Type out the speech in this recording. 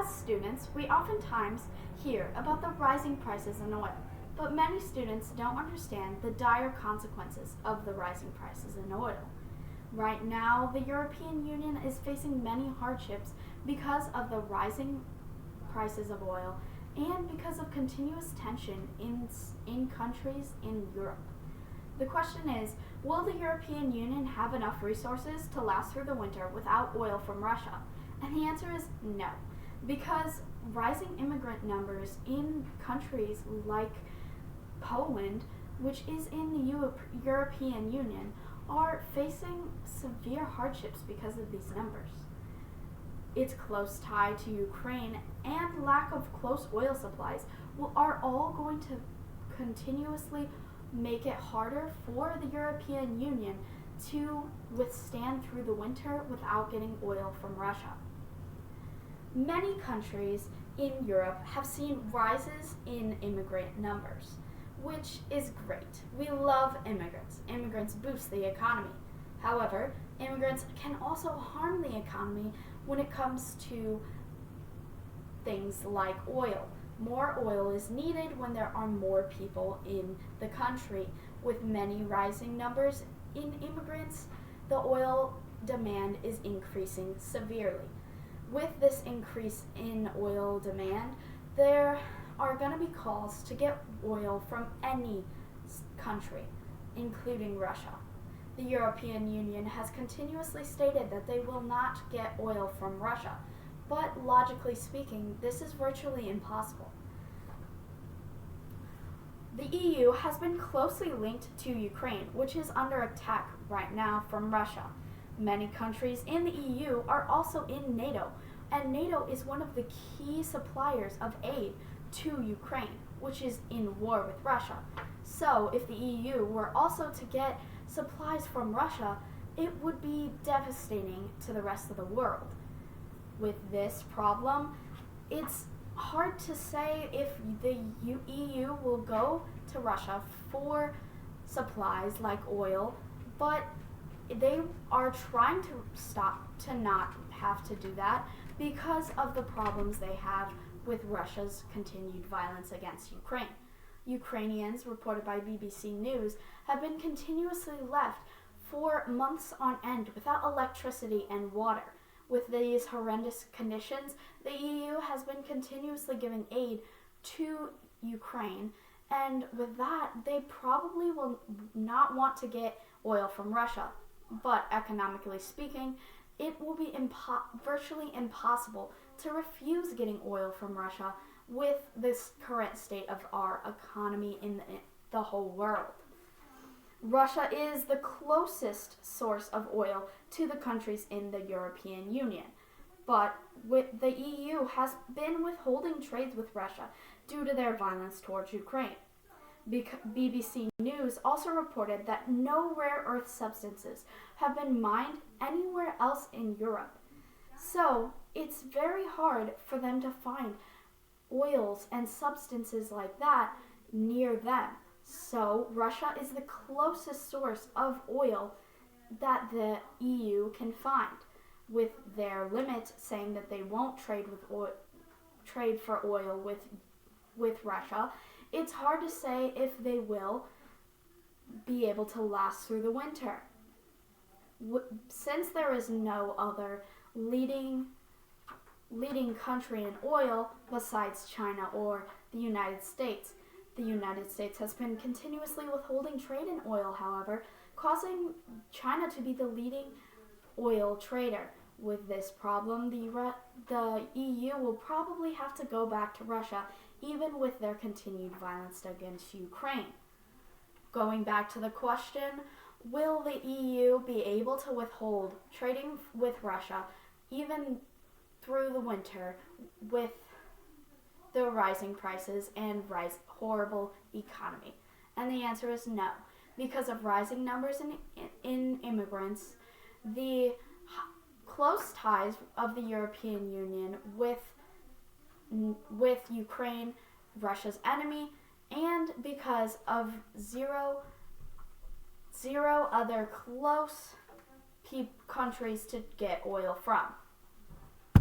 As students, we oftentimes hear about the rising prices in oil, but many students don't understand the dire consequences of the rising prices in oil. Right now, the European Union is facing many hardships because of the rising prices of oil and because of continuous tension in countries in Europe. The question is, will the European Union have enough resources to last through the winter without oil from Russia? And the answer is no, because rising immigrant numbers in countries like Poland, which is in the European Union, are facing severe hardships because of these numbers. Its close tie to Ukraine and lack of close oil supplies are all going to continuously make it harder for the European Union to withstand through the winter without getting oil from Russia. Many countries in Europe have seen rises in immigrant numbers, which is great. We love immigrants. Immigrants boost the economy. However, immigrants can also harm the economy when it comes to things like oil. More oil is needed when there are more people in the country. With many rising numbers in immigrants, the oil demand is increasing severely. With this increase in oil demand, there are going to be calls to get oil from any country, including Russia. The European Union has continuously stated that they will not get oil from Russia, but logically speaking, this is virtually impossible. The EU has been closely linked to Ukraine, which is under attack right now from Russia. Many countries in the EU are also in NATO, and NATO is one of the key suppliers of aid to Ukraine, which is in war with Russia. So if the EU were also to get supplies from Russia, it would be devastating to the rest of the world. With this problem, it's hard to say if the EU will go to Russia for supplies like oil, but they are trying to not have to do that because of the problems they have with Russia's continued violence against Ukraine. Ukrainians, reported by BBC News, have been continuously left for months on end without electricity and water. With these horrendous conditions, the EU has been continuously giving aid to Ukraine, and with that, they probably will not want to get oil from Russia. But economically speaking, it will be virtually impossible to refuse getting oil from Russia with this current state of our economy in the whole world. Russia is the closest source of oil to the countries in the European Union, but the EU has been withholding trades with Russia due to their violence towards Ukraine. BBC News also reported that no rare earth substances have been mined anywhere else in Europe. So it's very hard for them to find oils and substances like that near them. So Russia is the closest source of oil that the EU can find, with their limit saying that they won't trade for oil with Russia. It's hard to say if they will be able to last through the winter. Since there is no other leading country in oil besides China or the United States, the United States has been continuously withholding trade in oil, however, causing China to be the leading oil trader. With this problem, the EU will probably have to go back to Russia, even with their continued violence against Ukraine. Going back to the question, will the EU be able to withhold trading with Russia even through the winter with the rising prices and horrible economy? And the answer is no. Because of rising numbers in immigrants, the close ties of the European Union with Ukraine, Russia's enemy, and because of zero other close countries to get oil from.